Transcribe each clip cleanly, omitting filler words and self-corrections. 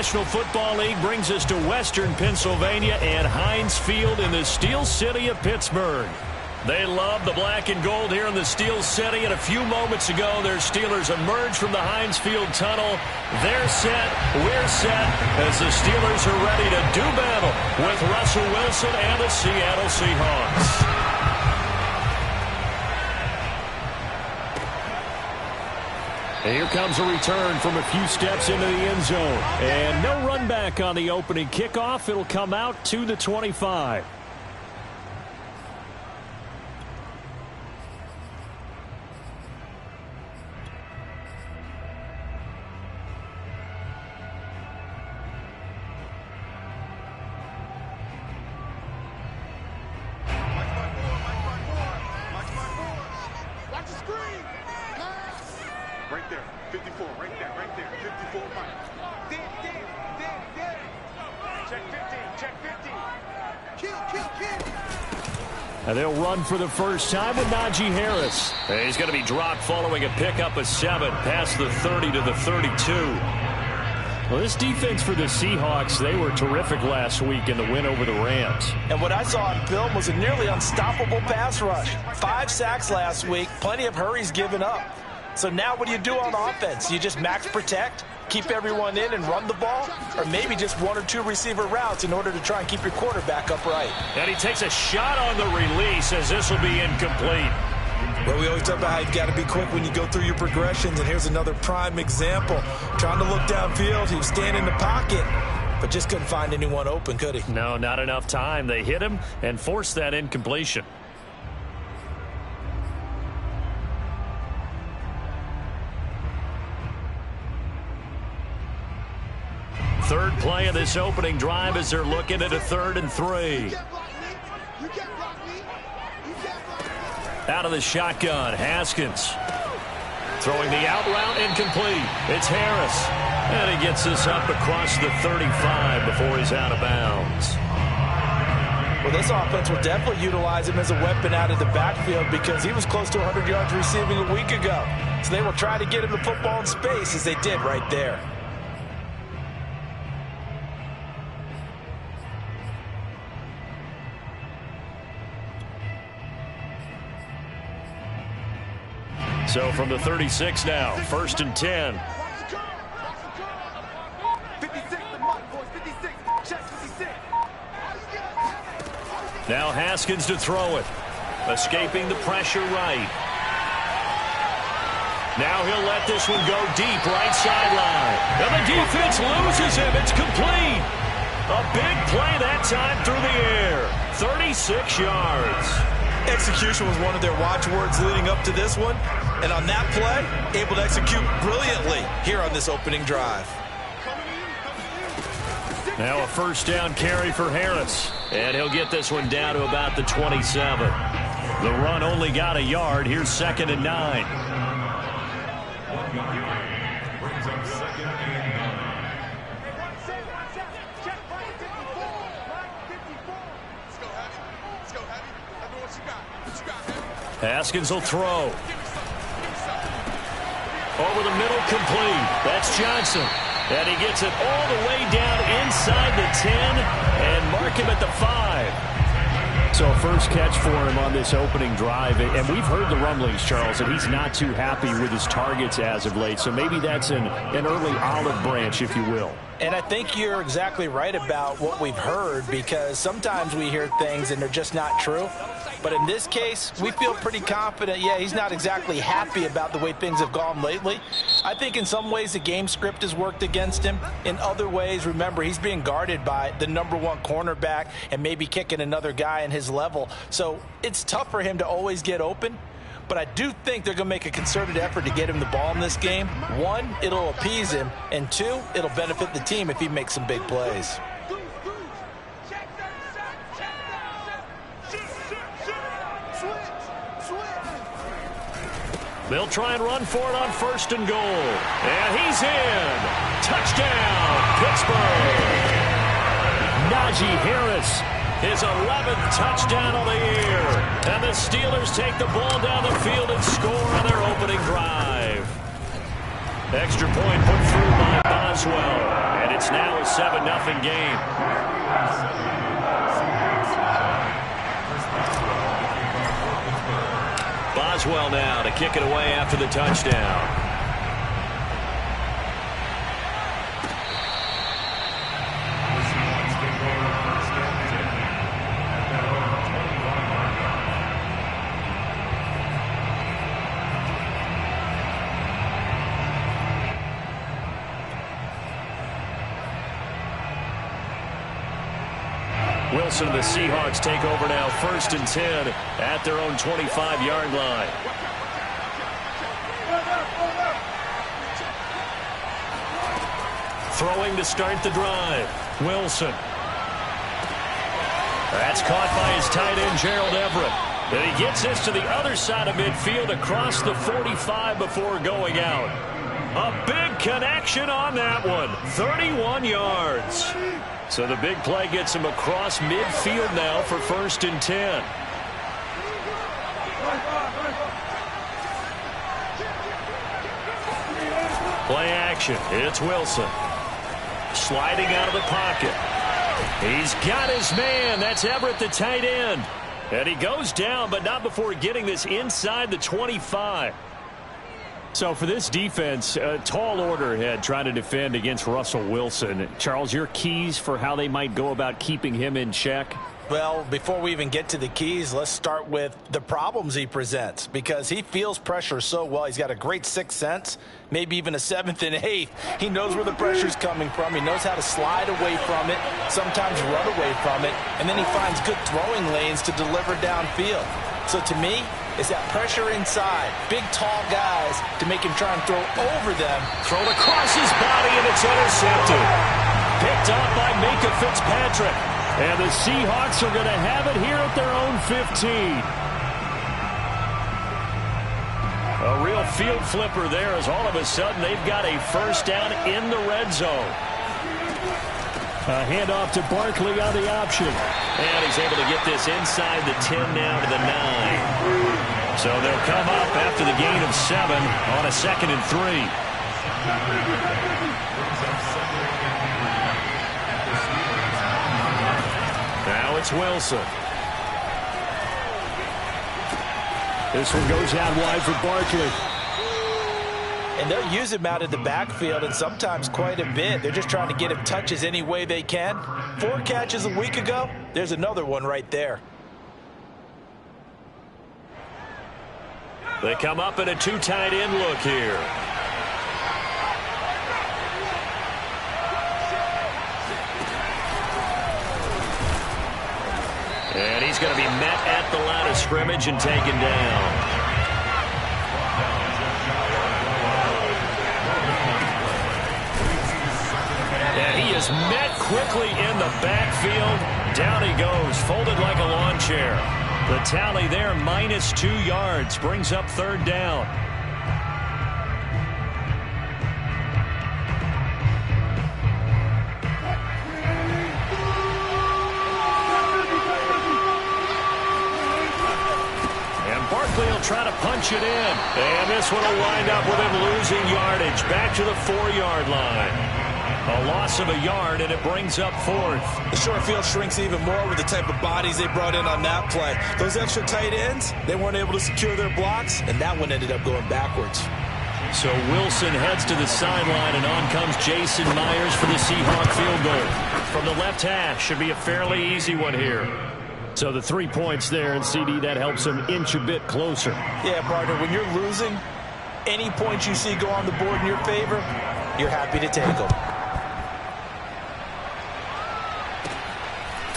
National Football League brings us to Western Pennsylvania and Heinz Field in the Steel City of Pittsburgh. They love the black and gold here in the Steel City, and a few moments ago, their Steelers emerged from the Heinz Field tunnel. They're set, we're set, as the Steelers are ready to do battle with Russell Wilson and the Seattle Seahawks. And here comes a return from a few steps into the end zone. And no run back on the opening kickoff. It'll come out to the 25. And they'll run for the first time with Najee Harris. And he's going to be dropped following a pickup of 7 past the 30 to the 32. Well, this defense for the Seahawks, they were terrific last week in the win over the Rams. And what I saw on film was a nearly unstoppable pass rush. 5 sacks last week, plenty of hurries given up. So now what do you do on offense? You just max protect, keep everyone in and run the ball, or maybe just 1 or 2 receiver routes in order to try and keep your quarterback upright. And he takes a shot on the release as this will be incomplete. Well, we always talk about how you've got to be quick when you go through your progressions, and here's another prime example. Trying to look downfield, he was standing in the pocket, but just couldn't find anyone open, could he? No, not enough time. They hit him and forced that incompletion. Third play of this opening drive as they're looking at a 3rd and 3. Out of the shotgun, Haskins. Throwing the out route incomplete. It's Harris. And he gets this up across the 35 before he's out of bounds. Well, this offense will definitely utilize him as a weapon out of the backfield because he was close to 100 yards receiving a week ago. So they will try to get him the football in space as they did right there. So from the 36 now, 1st and 10. Now Haskins to throw it. Escaping the pressure right. Now he'll let this one go deep right sideline. And the defense loses him. It's complete. A big play that time through the air. 36 yards. Execution was one of their watchwords leading up to this one. And on that play, able to execute brilliantly here on this opening drive. Now a 1st down carry for Harris. And he'll get this one down to about the 27. The run only got a yard. Here's 2nd and 9. Haskins will throw. Over the middle, complete. That's Johnson. And he gets it all the way down inside the 10 and mark him at the 5. So first catch for him on this opening drive. And we've heard the rumblings, Charles, that he's not too happy with his targets as of late. So maybe that's an early olive branch, if you will. And I think you're exactly right about what we've heard because sometimes we hear things and they're just not true. But in this case, we feel pretty confident. Yeah, he's not exactly happy about the way things have gone lately. I think in some ways the game script has worked against him. In other ways, remember, he's being guarded by the #1 cornerback and maybe kicking another guy in his level. So it's tough for him to always get open. But I do think they're going to make a concerted effort to get him the ball in this game. 1, it'll appease him. And 2, it'll benefit the team if he makes some big plays. They'll try and run for it on 1st and goal. And he's in. Touchdown, Pittsburgh. Najee Harris, his 11th touchdown of the year. And the Steelers take the ball down the field and score on their opening drive. Extra point put through by Boswell. And it's now a 7-0 game. Boswell now to kick it away after the touchdown. Wilson and the Seahawks take over now, 1st and 10 at their own 25-yard line. Throwing to start the drive, Wilson. That's caught by his tight end, Gerald Everett. And he gets this to the other side of midfield across the 45 before going out. A big connection on that one, 31 yards. So the big play gets him across midfield now for 1st and 10. Play action. It's Wilson. Sliding out of the pocket. He's got his man. That's Everett, the tight end. And he goes down, but not before getting this inside the 25. So for this defense, a tall order ahead trying to defend against Russell Wilson. Charles, your keys for how they might go about keeping him in check? Well, before we even get to the keys, let's start with the problems he presents, because he feels pressure so well. He's got a great sixth sense, maybe even a 7th and 8th. He knows where the pressure's coming from. He knows how to slide away from it, sometimes run away from it, and then he finds good throwing lanes to deliver downfield. So to me, it's that pressure inside, big, tall guys to make him try and throw over them. Thrown across his body, and it's intercepted. Picked up by Minka Fitzpatrick. And the Seahawks are going to have it here at their own 15. A real field flipper there, as all of a sudden they've got a 1st down in the red zone. A handoff to Barkley on the option. And he's able to get this inside the 10 now to the 9. So they'll come up after the gain of 7 on a 2nd and 3. Now it's Wilson. This one goes out wide for Barkley. And they'll use him out in the backfield, and sometimes quite a bit. They're just trying to get him touches any way they can. 4 catches a week ago. There's another one right there. They come up in a 2 tight end look here. And he's going to be met at the line of scrimmage and taken down. And he is met quickly in the backfield. Down he goes, folded like a lawn chair. The tally there, -2 yards, brings up 3rd down. He'll try to punch it in. And this one will wind up with him losing yardage. Back to the 4-yard line. A loss of a yard, and it brings up 4th. The short field shrinks even more with the type of bodies they brought in on that play. Those extra tight ends, they weren't able to secure their blocks, and that one ended up going backwards. So Wilson heads to the sideline, and on comes Jason Myers for the Seahawk field goal. From the left hash, should be a fairly easy one here. So the 3 points there, and CD, that helps him inch a bit closer. Yeah, partner, when you're losing, any points you see go on the board in your favor, you're happy to take them.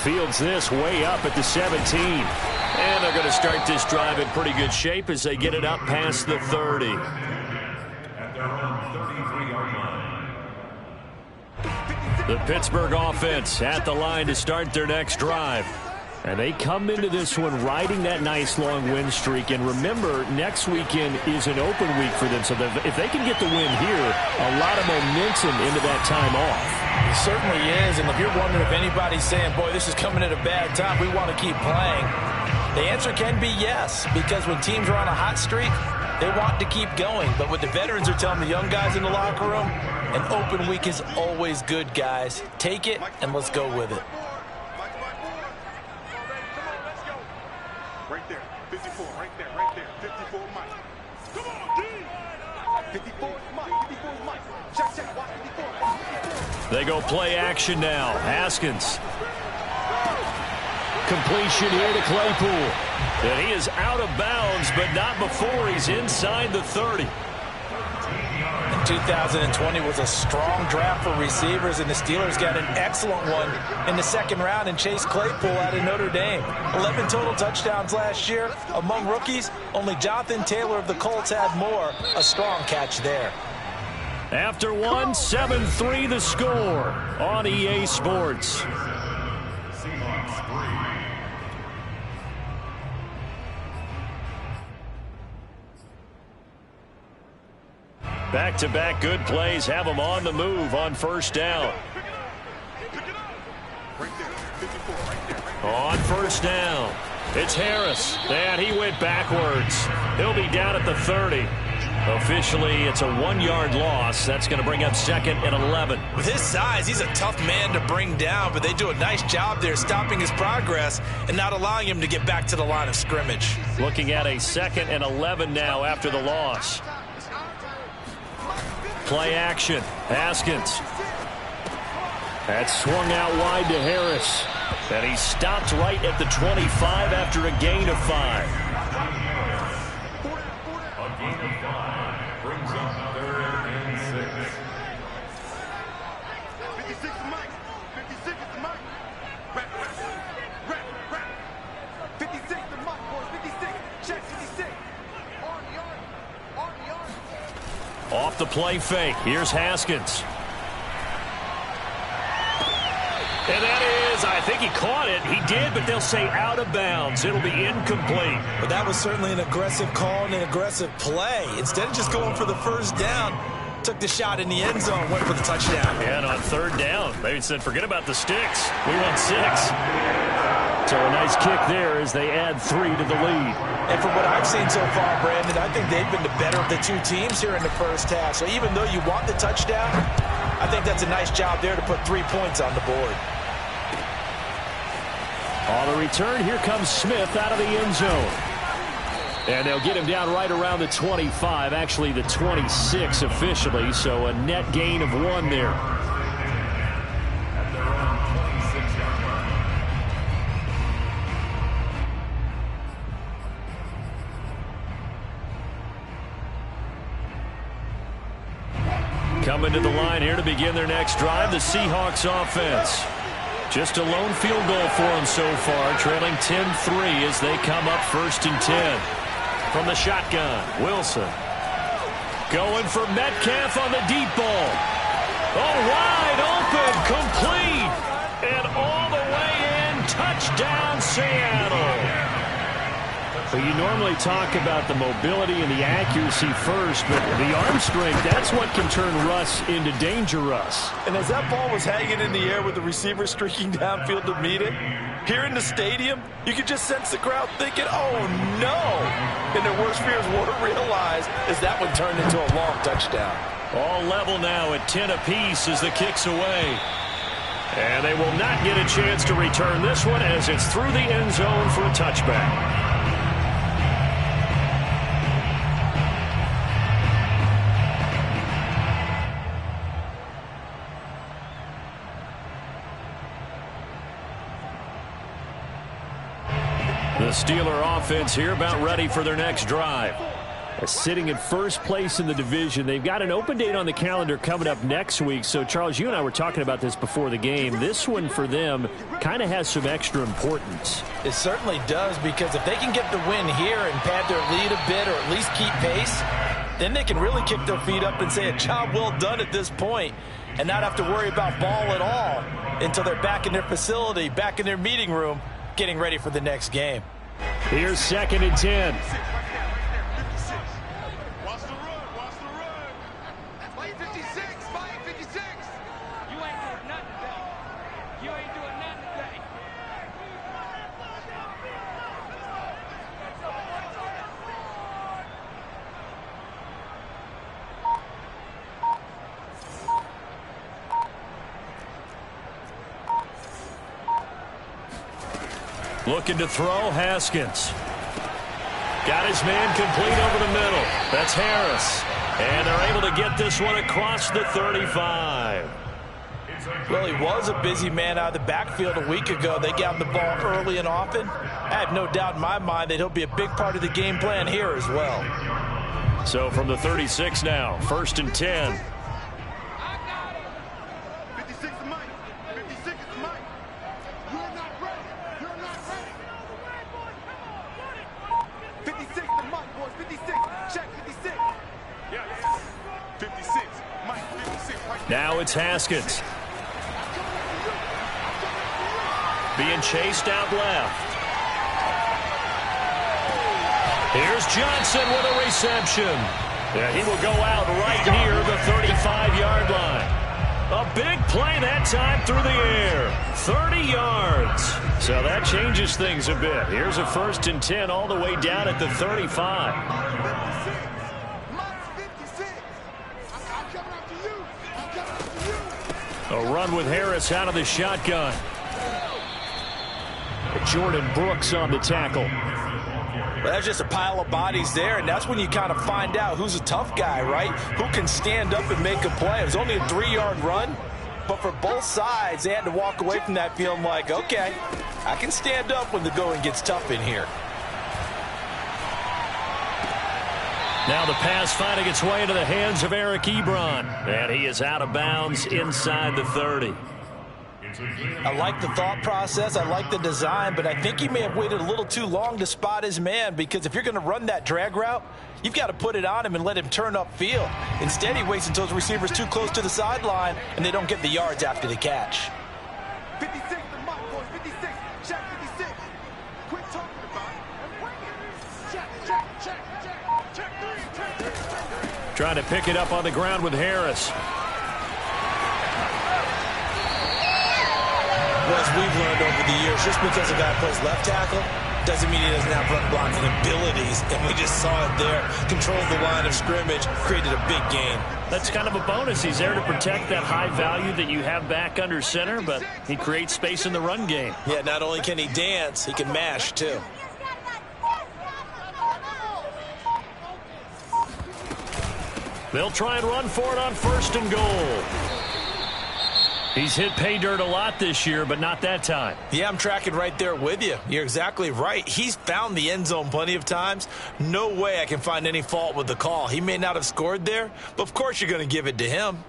Fields this way up at the 17. And they're going to start this drive in pretty good shape as they get it up past the 30. At their own 33-yard line. The Pittsburgh offense at the line to start their next drive. And they come into this one riding that nice long win streak. And remember, next weekend is an open week for them. So if they can get the win here, a lot of momentum into that time off. It certainly is. And if you're wondering if anybody's saying, boy, this is coming at a bad time, we want to keep playing, the answer can be yes. Because when teams are on a hot streak, They want to keep going, but what the veterans are telling the young guys in the locker room, an open week is always good, guys. Take it, and let's go with it. Right there, 54, right there, 54 Mike. Come on, D! 54 Mike, 54 Mike. Check, watch 54. They go play action now. Haskins. Completion here to Claypool. And he is out of bounds, but not before he's inside the 30. 2020 was a strong draft for receivers, and the Steelers got an excellent one in the second round in Chase Claypool out of Notre Dame. 11 total touchdowns last year. Among rookies, only Jonathan Taylor of the Colts had more. A strong catch there. After one, 7-3 the score on EA Sports. Back-to-back good plays have them on the move on first down. On first down, it's Harris, and he went backwards. He'll be down at the 30. Officially, it's a 1-yard loss. That's going to bring up 2nd and 11. With his size, he's a tough man to bring down, but they do a nice job there stopping his progress and not allowing him to get back to the line of scrimmage. Looking at a 2nd and 11 now after the loss. Play action. Haskins. That's swung out wide to Harris. And he stopped right at the 25 after a gain of 5. A gain of 5 brings up 3rd and 6. 56 to Mike. 56 to Mike. Rap. 56 to Mike, boys. 56. Check 56. On the yard. Off the play fake. Here's Haskins. And that is, I think he caught it. He did, but they'll say out of bounds. It'll be incomplete. But that was certainly an aggressive call and an aggressive play. Instead of just going for the first down, took the shot in the end zone, went for the touchdown. And on 3rd down, maybe said, forget about the sticks. We want 6. So a nice kick there as they add 3 to the lead. And from what I've seen so far, Brandon, I think they've been the better of the two teams here in the first half. So even though you want the touchdown, I think that's a nice job there to put 3 points on the board. On the return, here comes Smith out of the end zone. And they'll get him down right around the 25, actually the 26 officially, so a net gain of 1 there. At their own 26-yard line. Coming to the line here to begin their next drive, the Seahawks offense. Just a lone field goal for them so far, trailing 10-3 as they come up 1st and 10. From the shotgun, Wilson. Going for Metcalf on the deep ball. Oh, wide open, complete. And all the way in, touchdown Seattle. But you normally talk about the mobility and the accuracy first, but the arm strength, that's what can turn Russ into danger Russ. And as that ball was hanging in the air with the receiver streaking downfield to meet it, here in the stadium, you could just sense the crowd thinking, oh, no. And their worst fears weren't realized as that one turned into a long touchdown. All level now at 10 apiece as the kick's away. And they will not get a chance to return this one as it's through the end zone for a touchback. The Steeler offense here about ready for their next drive. Sitting in first place in the division. They've got an open date on the calendar coming up next week. So, Charles, you and I were talking about this before the game. This one for them kind of has some extra importance. It certainly does, because if they can get the win here and pad their lead a bit or at least keep pace, then they can really kick their feet up and say a job well done at this point and not have to worry about ball at all until they're back in their facility, back in their meeting room, getting ready for the next game. Here's 2nd and 10. Watch the run. Fight 56. Fight 56. You ain't doing nothing today. You ain't doing nothing today. Looking to throw, Haskins. Got his man complete over the middle. That's Harris. And they're able to get this one across the 35. Well, he was a busy man out of the backfield a week ago. They got him the ball early and often. I have no doubt in my mind that he'll be a big part of the game plan here as well. So from the 36 now, 1st and 10. 56 is Mike. 56 is Mike. You're not ready. You're not ready. 56 to Mike, boys. 56. Check 56. Yeah. 56. Mike, 56. Right. Now it's Haskins. Being chased out left. Here's Johnson with a reception. Yeah, he will go out right near the 35-yard line. A big play that time through the air. 30 yards. So that changes things a bit. Here's a 1st and 10 all the way down at the 35. A run with Harris out of the shotgun. Jordan Brooks on the tackle. Well, that's just a pile of bodies there, and that's when you kind of find out who's a tough guy, right? Who can stand up and make a play. It was only a 3-yard run, but for both sides, they had to walk away from that feeling like, okay, I can stand up when the going gets tough in here. Now the pass finding its way into the hands of Eric Ebron, and he is out of bounds inside the 30. I like the thought process. I like the design, but I think he may have waited a little too long to spot his man, because if you're going to run that drag route, you've got to put it on him and let him turn upfield. Instead, he waits until his receiver's too close to the sideline, and they don't get the yards after the catch. 56 to Mike, boys. 56. Check 56. Quit talking about it and bring it. Check 3. Trying to pick it up on the ground with Harris. Well, as we've learned over the years, just because a guy plays left tackle doesn't mean he doesn't have run blocking abilities, and we just saw it there. Controlled the line of scrimmage, created a big gain. That's kind of a bonus. He's there to protect that high value that you have back under center, but he creates space in the run game. Yeah, not only can he dance, he can mash too. They'll try and run for it on 1st and goal. He's hit pay dirt a lot this year, but not that time. Yeah, I'm tracking right there with you. You're exactly right. He's found the end zone plenty of times. No way I can find any fault with the call. He may not have scored there, but of course you're going to give it to him.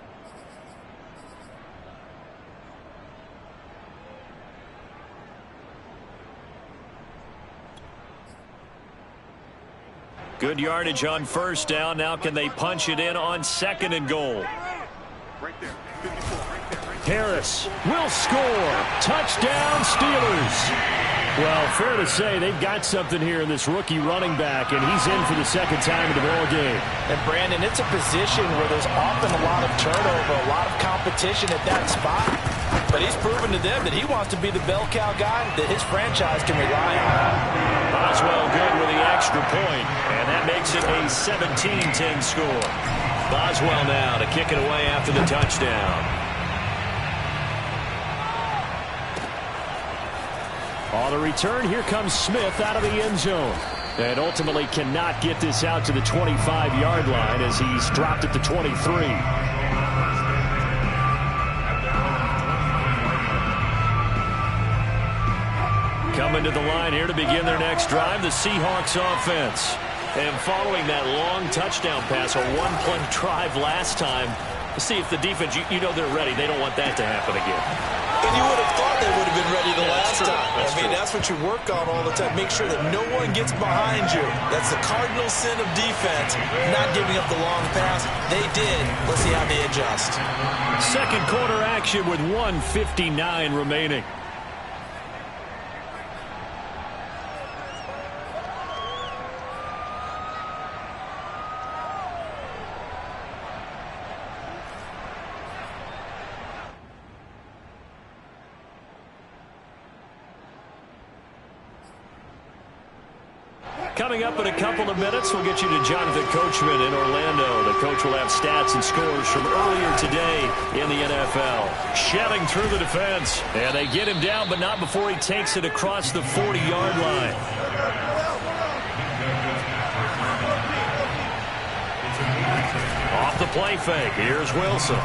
Good yardage on 1st down. Now can they punch it in on 2nd and goal? Right there. 54. Harris will score. Touchdown, Steelers. Well, fair to say they've got something here in this rookie running back, and he's in for the 2nd time in the ball game. And, Brandon, it's a position where there's often a lot of turnover, a lot of competition at that spot. But he's proven to them that he wants to be the bell cow guy that his franchise can rely on. Boswell good with the extra point, and that makes it a 17-10 score. Boswell now to kick it away after the touchdown. On the return, here comes Smith out of the end zone. And ultimately cannot get this out to the 25-yard line as he's dropped at the 23. Coming to the line here to begin their next drive, the Seahawks offense. And following that long touchdown pass, a one-play drive last time, to see if the defense, you know they're ready. They don't want that to happen again. And you would have thought they would have been ready the last time. That's what you work on all the time. Make sure that no one gets behind you. That's the cardinal sin of defense, not giving up the long pass. They did. Let's see how they adjust. 2nd quarter action with 1:59 remaining. Coming up in a couple of minutes, we'll get you to Jonathan Coachman in Orlando. The coach will have stats and scores from earlier today in the NFL. Shelling through the defense. And they get him down, but not before he takes it across the 40-yard line. Off the play fake. Here's Wilson.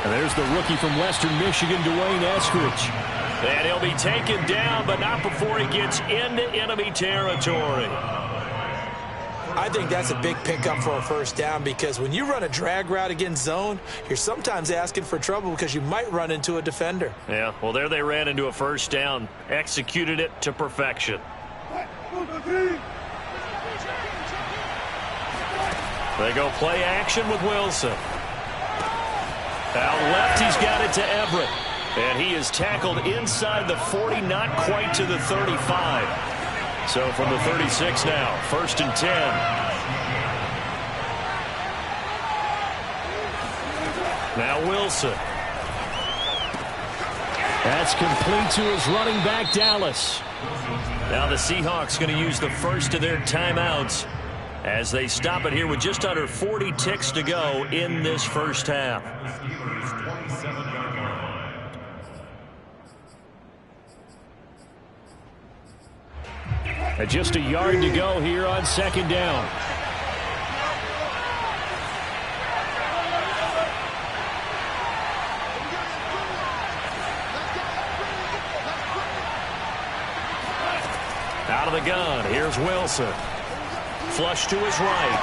And there's the rookie from Western Michigan, Dwayne Eskridge. And he'll be taken down, but not before he gets into enemy territory. I think that's a big pickup for a first down, because when you run a drag route against zone, you're sometimes asking for trouble because you might run into a defender. Yeah, well, there they ran into a first down, executed it to perfection. They go play action with Wilson. Out left, he's got it to Everett. And he is tackled inside the 40, not quite to the 35. So from the 36 now, 1st and 10. Now Wilson. That's complete to his running back, Dallas. Now the Seahawks going to use the first of their timeouts as they stop it here with just under 40 ticks to go in this first half. Just a yard to go here on 2nd down. Out of the gun, here's Wilson. Flush to his right.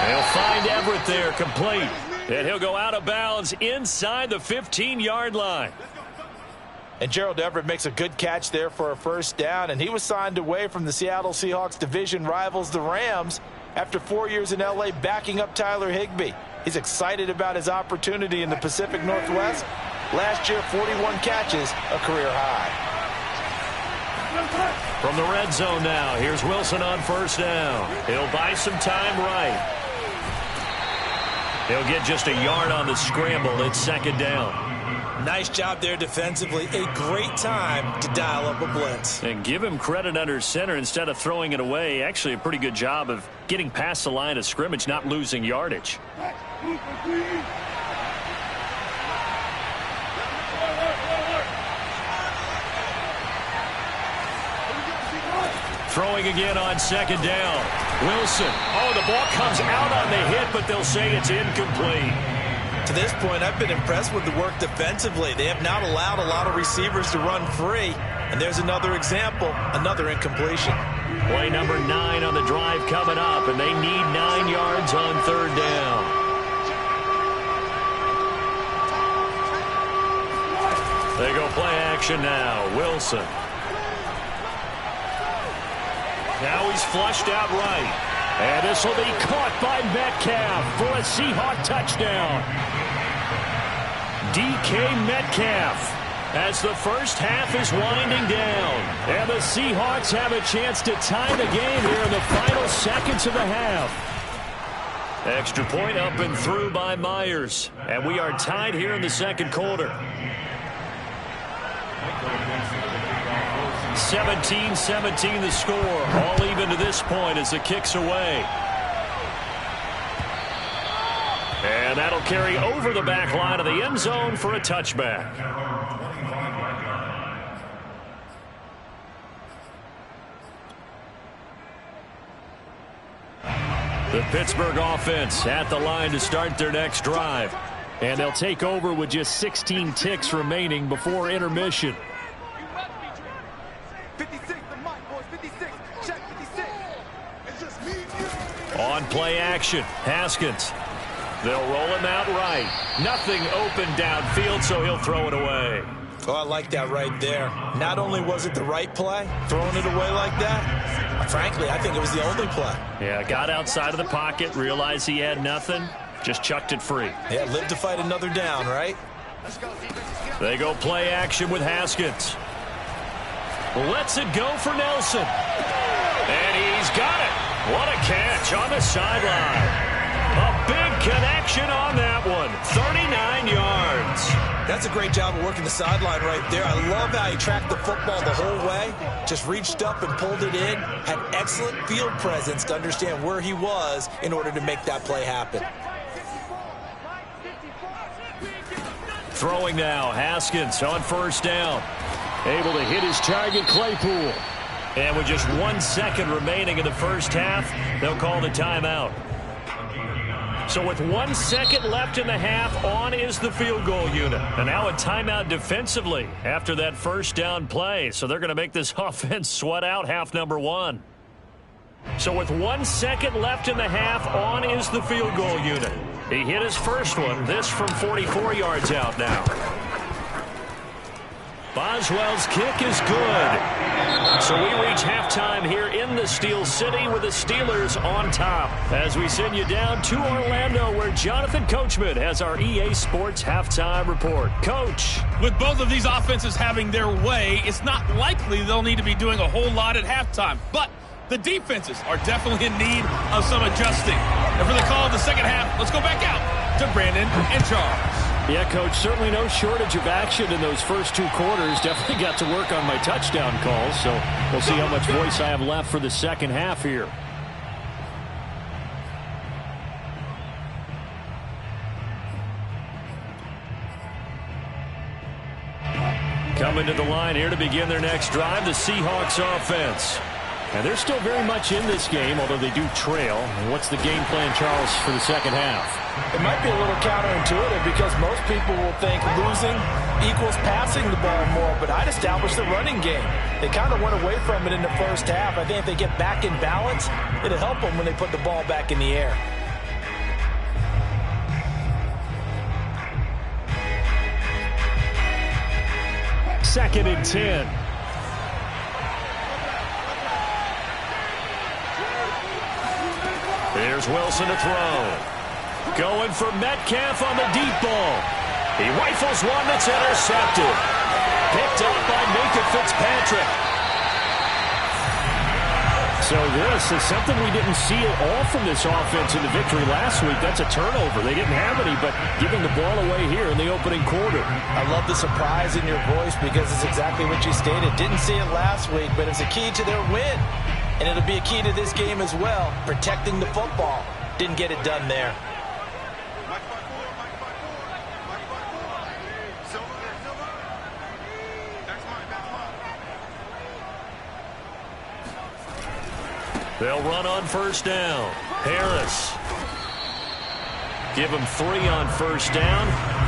They'll find Everett there, complete. And he'll go out of bounds inside the 15-yard line. And Gerald Everett makes a good catch there for a first down, and he was signed away from the Seattle Seahawks division rivals, the Rams, after 4 years in L.A. backing up Tyler Higbee. He's excited about his opportunity in the Pacific Northwest. Last year, 41 catches, a career high. From the red zone now, here's Wilson on first down. He'll buy some time right. He'll get just a yard on the scramble. It's 2nd down. Nice job there defensively. A great time to dial up a blitz. And give him credit under center instead of throwing it away. Actually a pretty good job of getting past the line of scrimmage, not losing yardage. Throwing again on 2nd down. Wilson. Oh, the ball comes out on the hit, but they'll say it's incomplete. To this point, I've been impressed with the work defensively. They have not allowed a lot of receivers to run free. And there's another example, another incompletion. Play number 9 on the drive coming up, and they need 9 yards on 3rd down. They go play action now. Wilson. Now he's flushed out right. And this will be caught by Metcalf for a Seahawk touchdown. DK Metcalf as the first half is winding down. And the Seahawks have a chance to tie the game here in the final seconds of the half. Extra point up and through by Myers. And we are tied here in the 2nd quarter. 17-17 the score. All even to this point as the kick's away. And that'll carry over the back line of the end zone for a touchback. The Pittsburgh offense at the line to start their next drive. And they'll take over with just 16 ticks remaining before intermission. 56, the mic, boys, 56. Check 56. It's just me and you. On play action, Haskins. They'll roll him out right. Nothing open downfield, so he'll throw it away. Oh, I like that right there. Not only was it the right play, throwing it away like that, frankly, I think it was the only play. Yeah, got outside of the pocket, realized he had nothing, just chucked it free. Yeah, live to fight another down, right? They go play action with Haskins. Lets it go for Nelson. And he's got it. What a catch on the sideline. A big connection on that one. 39 yards. That's That's a great job of working the sideline right there. I love how he tracked the football the whole way, just reached up and pulled it in, had excellent field presence to understand where he was in order to make that play happen. Throwing now, Haskins on first down. Able to hit his target, Claypool. And with just 1 second remaining in the first half, they'll call the timeout. So with 1 second left in the half, on is the field goal unit. And now a timeout defensively after that first down play. So they're going to make this offense sweat out half number one. So with 1 second left in the half, on is the field goal unit. He hit his first one, this from 44 yards out now. Boswell's kick is good. So we reach halftime here in the Steel City with the Steelers on top. As we send you down to Orlando, where Jonathan Coachman has our EA Sports halftime report. Coach. With both of these offenses having their way, it's not likely they'll need to be doing a whole lot at halftime. But the defenses are definitely in need of some adjusting. And for the call of the second half, let's go back out to Brandon and Charles. Yeah, Coach, certainly no shortage of action in those first two quarters. Definitely got to work on my touchdown calls, so we'll see how much voice I have left for the second half here. Coming to the line here to begin their next drive, the Seahawks offense. And they're still very much in this game, although they do trail. And what's the game plan, Charles, for the second half? It might be a little counterintuitive because most people will think losing equals passing the ball more, but I'd establish the running game. They kind of went away from it in the first half. I think if they get back in balance, it'll help them when they put the ball back in the air. Second and 10. Here's Wilson to throw. Going for Metcalf on the deep ball. He rifles one that's intercepted. Picked up by Minka Fitzpatrick. So this is something we didn't see at all from this offense in the victory last week. That's a turnover. They didn't have any, but giving the ball away here in the opening quarter. I love the surprise in your voice because it's exactly what you stated. Didn't see it last week, but it's a key to their win. And it'll be a key to this game as well, protecting the football. Didn't get it done there. They'll run on first down. Harris. Give him 3 on first down.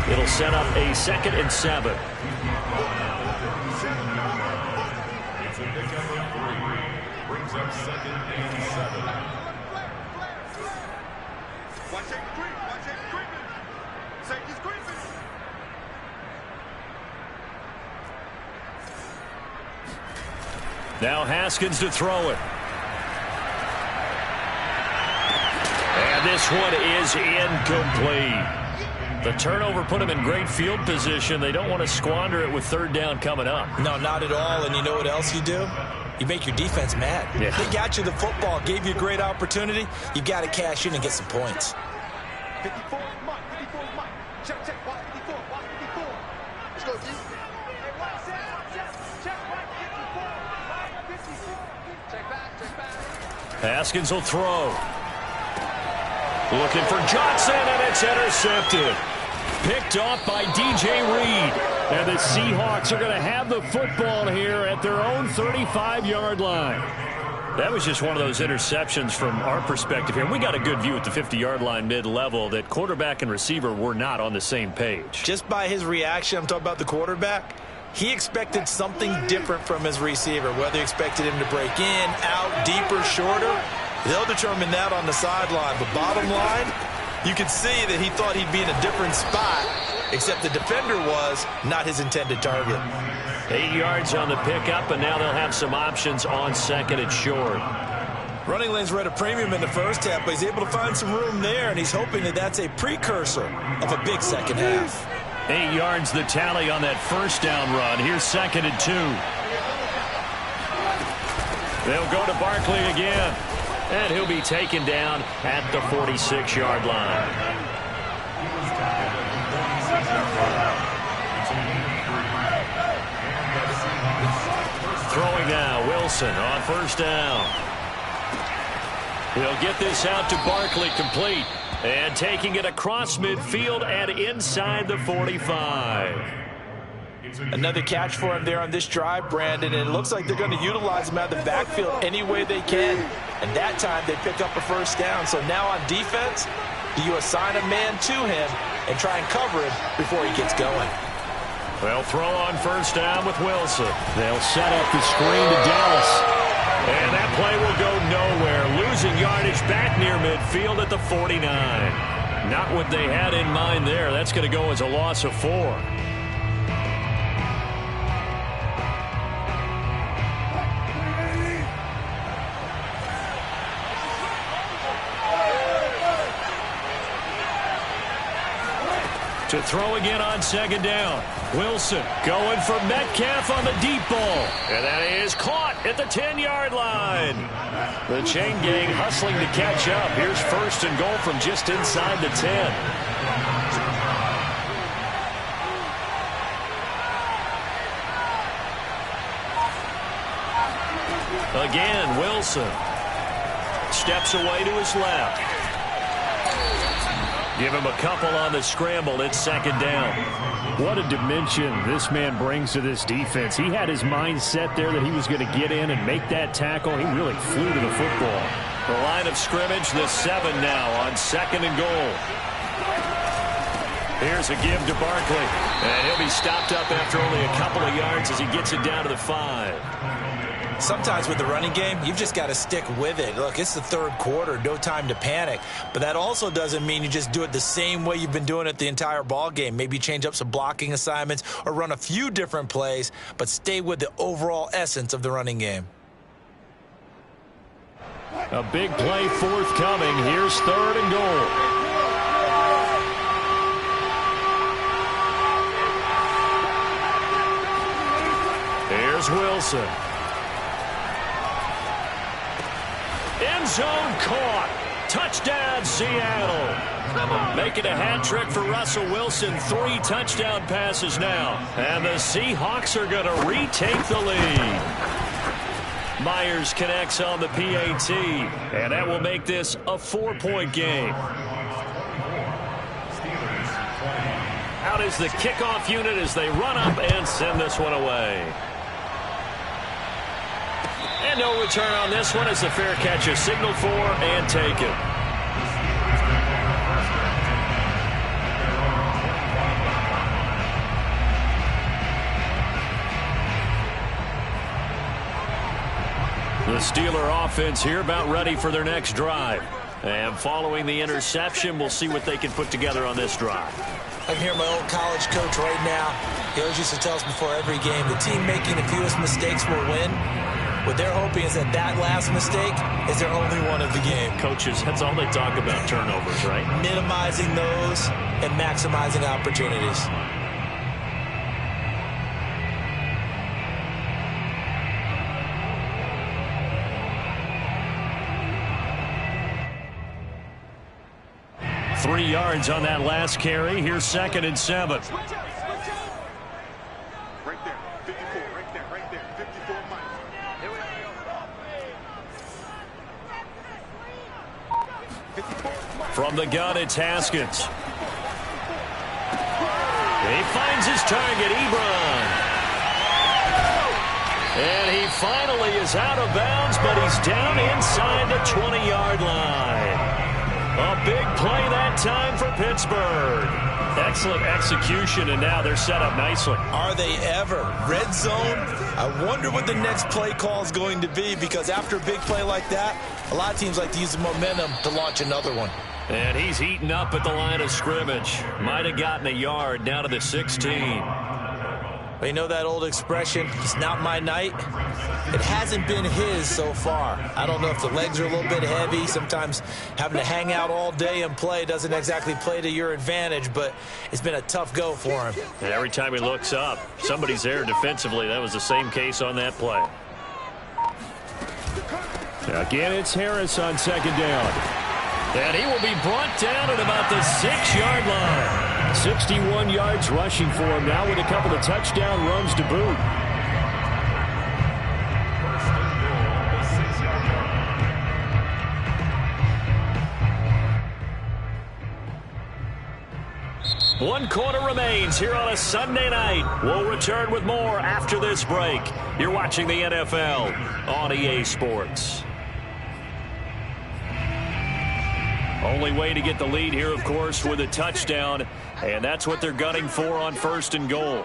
It'll set up a 2nd and 7. It's a pickup of 3. Brings up 2nd and 7. Watch it creep. Watch it creeping. Safety's creeping. Now Haskins to throw it. And this one is incomplete. The turnover put him in great field position. They don't want to squander it with 3rd down coming up. No, not at all. And you know what else you do? You make your defense mad. Yeah. They got you the football, gave you a great opportunity. You got to cash in and get some points. 54 is Mike. 54 is Mike. Check, check. Watch 54. Watch 54. Let's go, D. Hey, watch that. Watch that. Check right 54. Right 56. Check back. Check back. Haskins will throw. Looking for Johnson, and it's intercepted. Picked off by DJ Reed. And the Seahawks are going to have the football here at their own 35-yard line. That was just one of those interceptions from our perspective here. We got a good view at the 50-yard line mid-level that quarterback and receiver were not on the same page. Just by his reaction, I'm talking about the quarterback, he expected something different from his receiver, whether he expected him to break in, out, deeper, shorter. They'll determine that on the sideline. But bottom line, you can see that he thought he'd be in a different spot, except the defender was not his intended target. 8 yards on the pickup, and now they'll have some options on 2nd and short. Running lanes were at a premium in the first half, but he's able to find some room there, and he's hoping that that's a precursor of a big second half. 8 yards the tally on that first down run. Here's 2nd and 2. They'll go to Barkley again. And he'll be taken down at the 46-yard line. Throwing now, Wilson on first down. He'll get this out to Barkley, complete. And taking it across midfield and inside the 45. Another catch for him there on this drive, Brandon, and it looks like they're going to utilize him out of the backfield any way they can. And that time they pick up a first down. So now on defense, do you assign a man to him and try and cover him before he gets going? They'll throw on first down with Wilson. They'll set up the screen to Dallas. And that play will go nowhere. Losing yardage back near midfield at the 49. Not what they had in mind there. That's going to go as a loss of 4. To throw again on second down. Wilson going for Metcalf on the deep ball. And that is caught at the 10-yard line. The chain gang hustling to catch up. Here's first and goal from just inside the 10. Again, Wilson steps away to his left. Give him a couple on the scramble. It's second down. What a dimension this man brings to this defense. He had his mind set there that he was going to get in and make that tackle. He really flew to the football. The line of scrimmage, the 7 now on second and goal. Here's a give to Barkley. And he'll be stopped up after only a couple of yards as he gets it down to the 5. Sometimes with the running game, you've just got to stick with it. Look, it's the third quarter, no time to panic. But that also doesn't mean you just do it the same way you've been doing it the entire ball game. Maybe change up some blocking assignments or run a few different plays, but stay with the overall essence of the running game. A big play forthcoming. Here's third and goal. Here's Wilson. End zone caught. Touchdown, Seattle. Making a hat trick for Russell Wilson. 3 touchdown passes now. And the Seahawks are going to retake the lead. Myers connects on the PAT. And that will make this a 4-point game. Out is the kickoff unit as they run up and send this one away. And no return on this one as the fair catch is signaled for and taken. The Steeler offense here about ready for their next drive. And following the interception, we'll see what they can put together on this drive. I can hear my old college coach right now. He always used to tell us before every game, the team making the fewest mistakes will win. What they're hoping is that that last mistake is their only one of the game. Coaches, that's all they talk about, turnovers, right? Minimizing those and maximizing opportunities. Three yards on that last carry. Here's second and 7. From the gun, it's Haskins. He finds his target, Ebron. And he finally is out of bounds, but he's down inside the 20-yard line. A big play that time for Pittsburgh. Excellent execution, and now they're set up nicely. Are they ever? Red zone? I wonder what the next play call is going to be, because after a big play like that, a lot of teams like to use the momentum to launch another one. And he's eaten up at the line of scrimmage. Might have gotten a yard down to the 16. But you know that old expression, it's not my night? It hasn't been his so far. I don't know if the legs are a little bit heavy. Sometimes having to hang out all day and play doesn't exactly play to your advantage, but it's been a tough go for him. And every time he looks up, somebody's there defensively. That was the same case on that play. Again, it's Harris on second down. And he will be brought down at about the 6-yard line. 61 yards rushing for him now with a couple of touchdown runs to boot. One quarter remains here on a Sunday night. We'll return with more after this break. You're watching the NFL on EA Sports. Only way to get the lead here, of course, with a touchdown, and that's what they're gunning for on 1st and goal.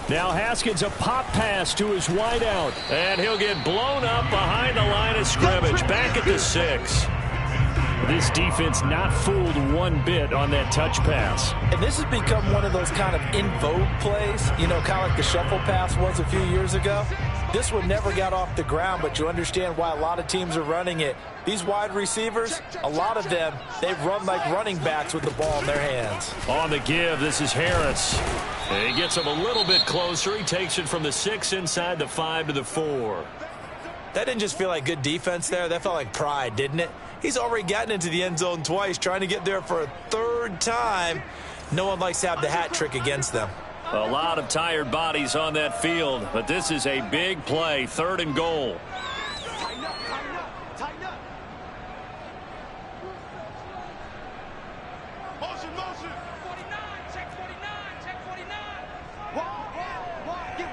Now Haskins, a pop pass to his wideout. And he'll get blown up behind the line of scrimmage, back at the 6. This defense not fooled one bit on that touch pass. And this has become one of those kind of in vogue plays, you know, kind of like the shuffle pass was a few years ago. This one never got off the ground, but you understand why a lot of teams are running it. These wide receivers, a lot of them, they run like running backs with the ball in their hands. On the give, this is Harris. He gets him a little bit closer. He takes it from the 6 inside the 5 to the 4. That didn't just feel like good defense there. That felt like pride, didn't it? He's already gotten into the end zone twice, trying to get there for a 3rd time. No one likes to have the hat trick against them. A lot of tired bodies on that field, but this is a big play, 3rd and goal. Tighten up, tighten up, tighten up. Motion, motion. 49, check 49, check 49. Walk, get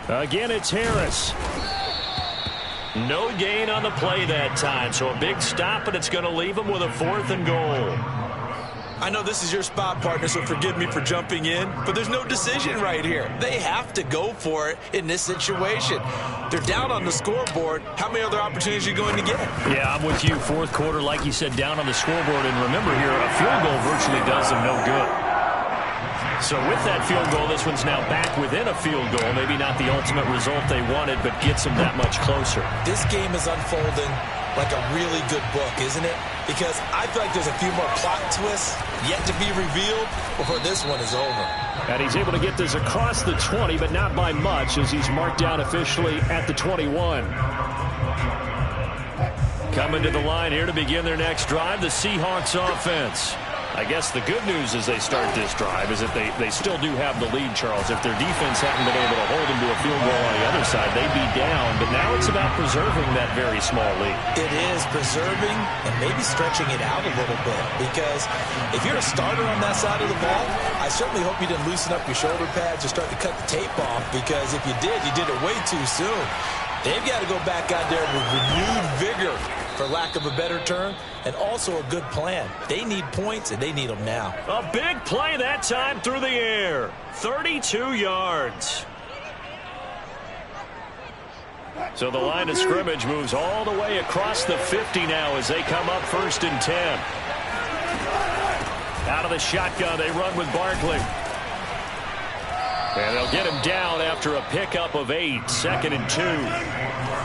wild. Again, it's Harris. No gain on the play that time, so a big stop, and it's going to leave him with a 4th and goal. I know this is your spot, partner, so forgive me for jumping in, but there's no decision right here. They have to go for it in this situation. They're down on the scoreboard. How many other opportunities are you going to get? Yeah, I'm with you. 4th quarter, like you said, down on the scoreboard. And remember here, a field goal virtually does them no good. So with that field goal, this one's now back within a field goal. Maybe not the ultimate result they wanted, but gets them that much closer. This game is unfolding like a really good book, isn't it? Because I feel like there's a few more plot twists yet to be revealed before this one is over. And he's able to get this across the 20, but not by much, as he's marked down officially at the 21. Coming to the line here to begin their next drive, the Seahawks offense. I guess the good news as they start this drive is that they still do have the lead, Charles. If their defense hadn't been able to hold them to a field goal on the other side, they'd be down. But now it's about preserving that very small lead. It is preserving and maybe stretching it out a little bit. Because if you're a starter on that side of the ball, I certainly hope you didn't loosen up your shoulder pads or start to cut the tape off. Because if you did it way too soon. They've got to go back out there with renewed vigor, for lack of a better term, and also a good plan. They need points, and they need them now. A big play that time through the air. 32 yards. So the line of scrimmage moves all the way across the 50 now as they come up 1st and 10. Out of the shotgun, they run with Barkley. And they'll get him down after a pickup of 8. 2nd and 2.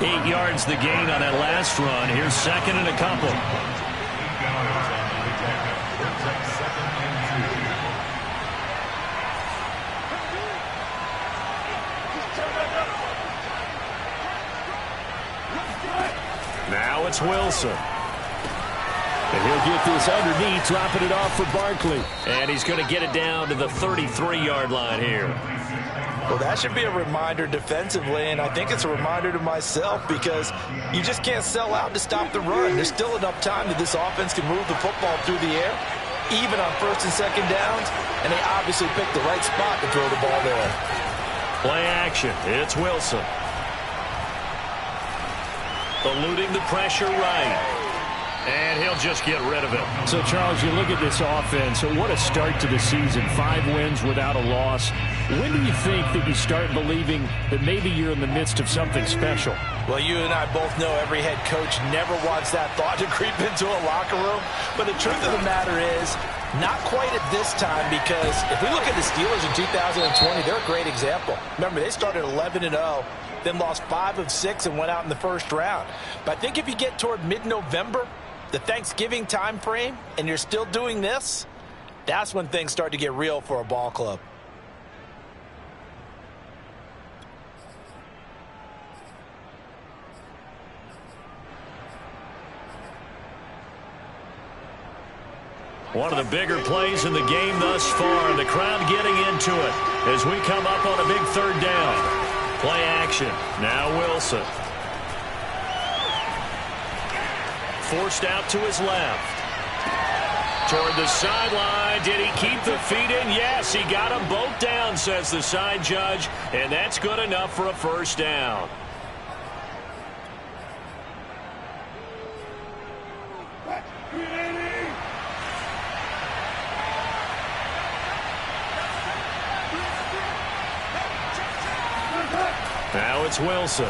8 yards the gain on that last run. Here's 2nd and a couple. Now it's Wilson. And he'll get this underneath, dropping it off for Barkley. And he's going to get it down to the 33-yard line here. Well, that should be a reminder defensively, and I think it's a reminder to myself because you just can't sell out to stop the run. There's still enough time that this offense can move the football through the air, even on 1st and 2nd downs, and they obviously picked the right spot to throw the ball there. Play action. It's Wilson. Eluding the pressure right. And he'll just get rid of it. So, Charles, you look at this offense, so what a start to the season. 5 wins without a loss. When do you think that you start believing that maybe you're in the midst of something special? Well, you and I both know every head coach never wants that thought to creep into a locker room. But the truth of the matter is, not quite at this time, because if we look at the Steelers in 2020, they're a great example. Remember, they started 11-0. then lost 5 of 6 and went out in the first round. But I think if you get toward mid-November, the Thanksgiving time frame, and you're still doing this, that's when things start to get real for a ball club. One of the bigger plays in the game thus far. The crowd getting into it as we come up on a big third down. Play action. Now Wilson. Forced out to his left. Toward the sideline. Did he keep the feet in? Yes, he got them both down, says the side judge. And that's good enough for a first down. Now it's Wilson.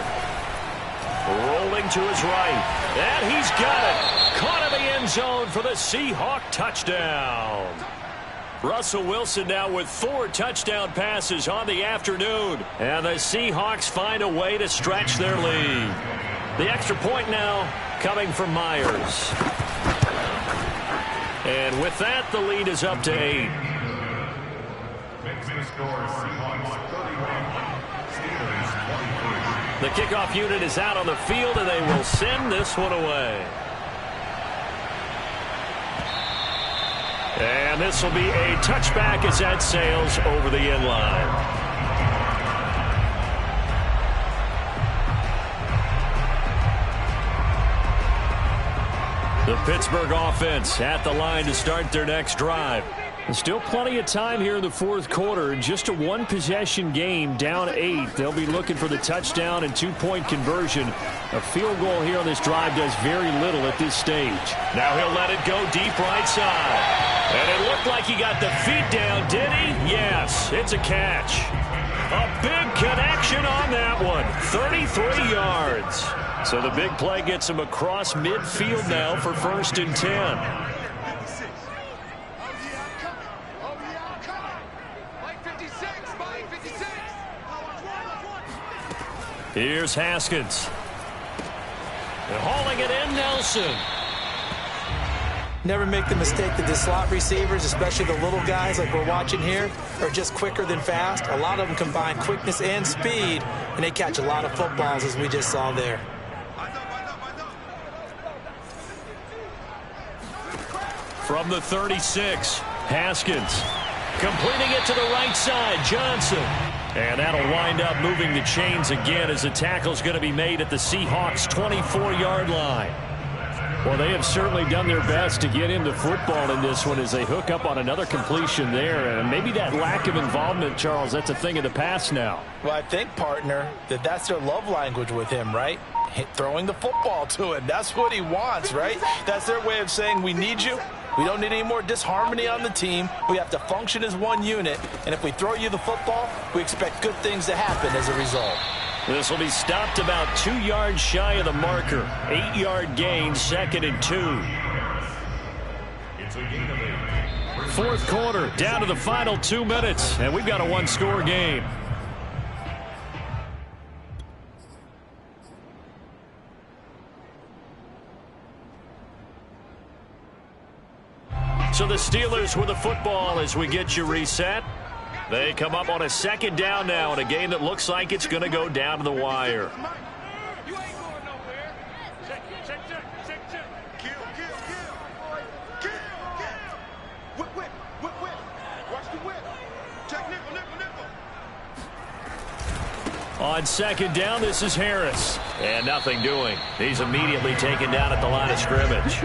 Rolling to his right. And he's got it. Caught in the end zone for the Seahawk touchdown. Russell Wilson now with 4 touchdown passes on the afternoon. And the Seahawks find a way to stretch their lead. The extra point now coming from Myers. And with that, the lead is up to 8. Makes the score Seahawks 31. The kickoff unit is out on the field, and they will send this one away. And this will be a touchback as that sails over the end line. The Pittsburgh offense at the line to start their next drive. Still plenty of time here in the fourth quarter. Just a one-possession game, down 8. They'll be looking for the touchdown and 2-point conversion. A field goal here on this drive does very little at this stage. Now he'll let it go deep right side. And it looked like he got the feet down, did he? Yes, it's a catch. A big connection on that one. 33 yards. So the big play gets him across midfield now for 1st and 10. Here's Haskins. And hauling it in, Nelson. Never make the mistake that the slot receivers, especially the little guys like we're watching here, are just quicker than fast. A lot of them combine quickness and speed, and they catch a lot of footballs, as we just saw there. From the 36, Haskins. Completing it to the right side, Johnson. And that'll wind up moving the chains again as the tackle's going to be made at the Seahawks' 24-yard line. Well, they have certainly done their best to get into football in this one as they hook up on another completion there. And maybe that lack of involvement, Charles, that's a thing of the past now. Well, I think, partner, that's their love language with him, right? Throwing the football to him. That's what he wants, right? That's their way of saying, we need you. We don't need any more disharmony on the team. We have to function as one unit. And if we throw you the football, we expect good things to happen as a result. This will be stopped about 2 yards shy of the marker. 8-yard gain, 2nd and 2. It's a gain of 8. Fourth quarter, down to the final 2 minutes. And we've got a one-score game. So the Steelers with the football as we get you reset. They come up on a 2nd down now in a game that looks like it's going to go down to the wire. You ain't going nowhere. Check. Kill. Whip. Watch the whip. Check nickel. On 2nd down, this is Harris. And nothing doing. He's immediately taken down at the line of scrimmage.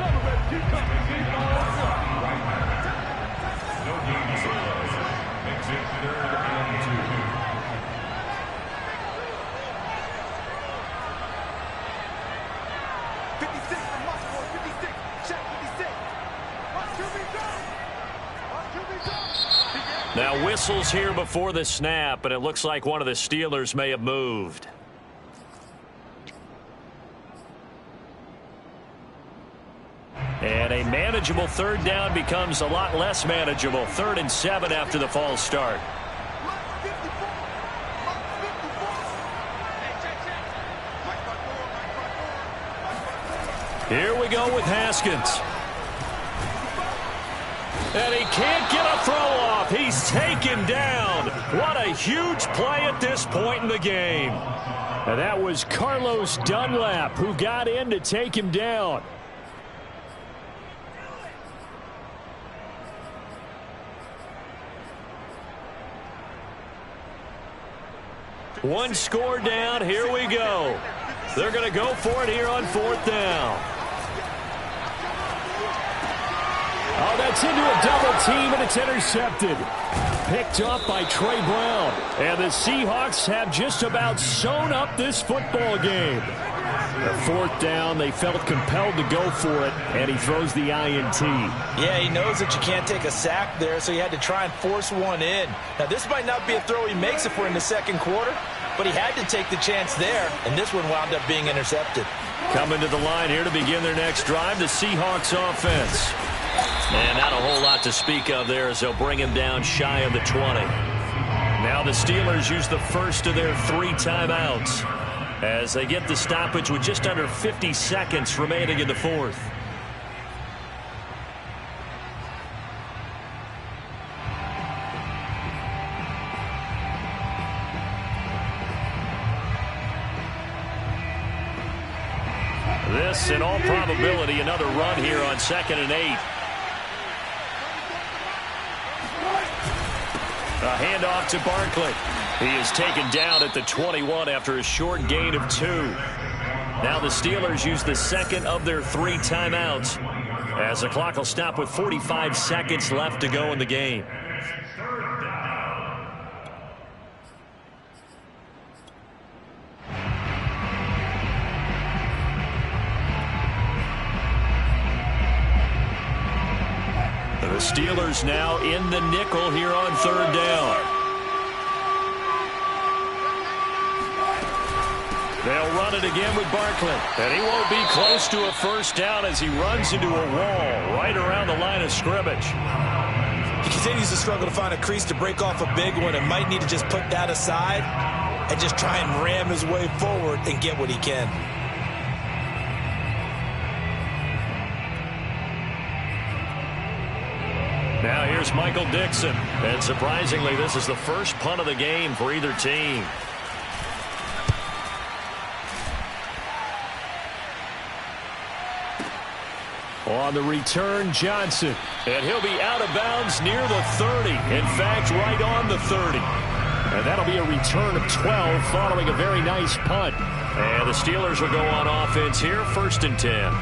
Now whistles here before the snap, and it looks like one of the Steelers may have moved. And a manageable 3rd down becomes a lot less manageable. 3rd and 7 after the false start. Hey, check. Here we go with Haskins. And he can't get a throw off. He's taken down. What a huge play at this point in the game. And that was Carlos Dunlap who got in to take him down. One score down. Here we go. They're going to go for it here on 4th down. Oh, that's into a double team, and it's intercepted. Picked up by Trey Brown. And the Seahawks have just about sewn up this football game. The 4th down, they felt compelled to go for it, and he throws the INT. Yeah, he knows that you can't take a sack there, so he had to try and force one in. Now, this might not be a throw he makes if we're in the second quarter, but he had to take the chance there, and this one wound up being intercepted. Coming to the line here to begin their next drive, the Seahawks offense. And not a whole lot to speak of there as they'll bring him down shy of the 20. Now the Steelers use the first of their 3 timeouts as they get the stoppage with just under 50 seconds remaining in the 4th. This, in all probability, another run here on 2nd and 8. A handoff to Barkley. He is taken down at the 21 after a short gain of 2. Now the Steelers use the second of their 3 timeouts as the clock will stop with 45 seconds left to go in the game. The Steelers now in the nickel here on 3rd down. They'll run it again with Barkley. And he won't be close to a first down as he runs into a wall right around the line of scrimmage. He continues to struggle to find a crease to break off a big one and might need to just put that aside and just try and ram his way forward and get what he can. Now here's Michael Dixon. And surprisingly, this is the first punt of the game for either team. On the return, Johnson. And he'll be out of bounds near the 30. In fact, right on the 30. And that'll be a return of 12 following a very nice punt. And the Steelers will go on offense here, 1st and 10.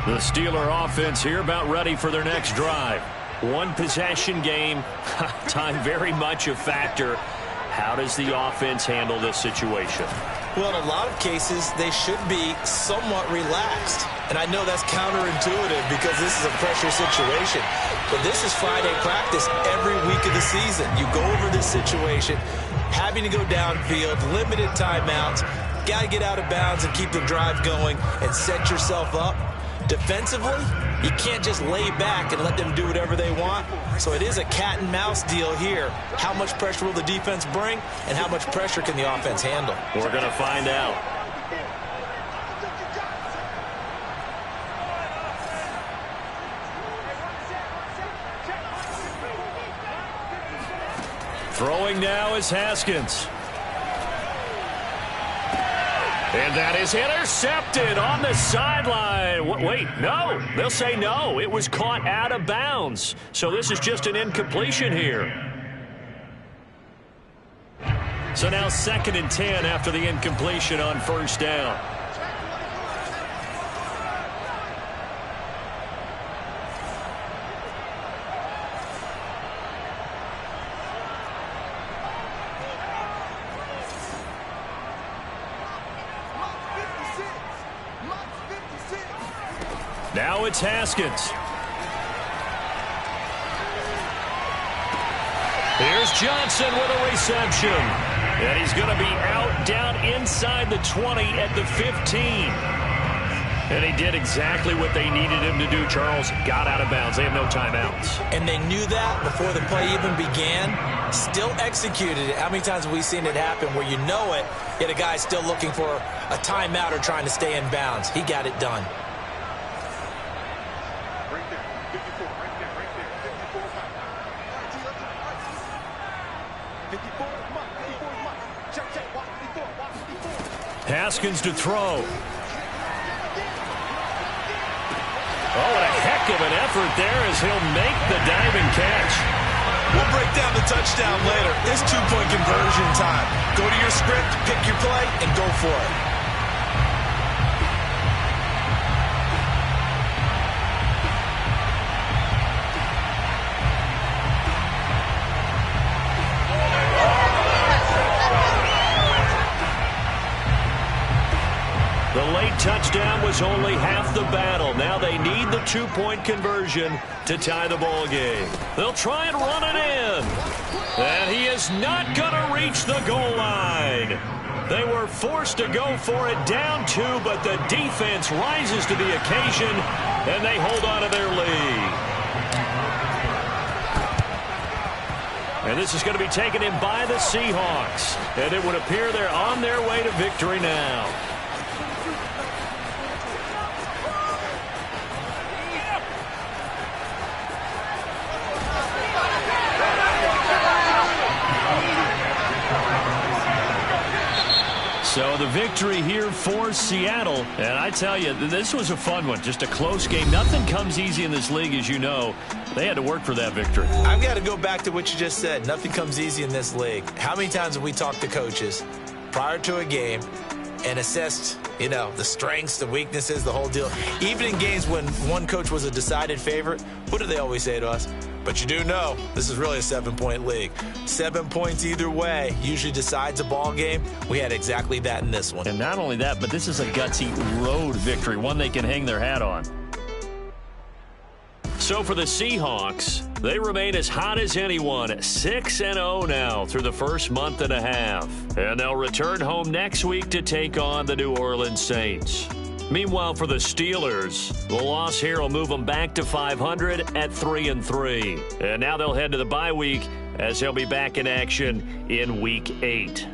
The Steeler offense here about ready for their next drive. 1 possession game. Time very much a factor. How does the offense handle this situation? Well, in a lot of cases, they should be somewhat relaxed. And I know that's counterintuitive because this is a pressure situation. But this is Friday practice every week of the season. You go over this situation, having to go downfield, limited timeouts, got to get out of bounds and keep the drive going and set yourself up. Defensively, you can't just lay back and let them do whatever they want. So it is a cat and mouse deal here. How much pressure will the defense bring and how much pressure can the offense handle? We're going to find out. Throwing now is Haskins. And that is intercepted on the sideline. Wait, no. They'll say no. It was caught out of bounds. So this is just an incompletion here. So now 2nd and 10 after the incompletion on 1st down. Now it's Haskins. Here's Johnson with a reception. And he's going to be out down inside the 20 at the 15. And he did exactly what they needed him to do, Charles. Got out of bounds. They have no timeouts. And they knew that before the play even began. Still executed it. How many times have we seen it happen where you know it, yet a guy's still looking for a timeout or trying to stay in bounds? He got it done. Right there. 54. Right there. Right there. 54 is mine. 54 is mine. 54 is mine. Check, check. Watch 54. Watch 54. Haskins to throw. Oh, and a heck of an effort there as he'll make the diving catch. We'll break down the touchdown later. It's two-point conversion time. Go to your script, pick your play, and go for it. The late touchdown was only half the battle. Now they need the two-point conversion to tie the ball game. They'll try and run it in. And he is not going to reach the goal line. They were forced to go for it down 2, but the defense rises to the occasion, and they hold on to their lead. And this is going to be taken in by the Seahawks. And it would appear they're on their way to victory now. So the victory here for Seattle. And I tell you, this was a fun one. Just a close game. Nothing comes easy in this league, as you know. They had to work for that victory. I've got to go back to what you just said. Nothing comes easy in this league. How many times have we talked to coaches prior to a game and assessed, you know, the strengths, the weaknesses, the whole deal? Even in games when one coach was a decided favorite, what do they always say to us? But you do know this is really a 7-point league. 7 points either way usually decides a ball game. We had exactly that in this one. And not only that, but this is a gutsy road victory, one they can hang their hat on. So for the Seahawks, they remain as hot as anyone, 6-0 now through the first month and a half. And they'll return home next week to take on the New Orleans Saints. Meanwhile, for the Steelers, the loss here will move them back to 500 at 3-3. And now they'll head to the bye week as they'll be back in action in Week 8.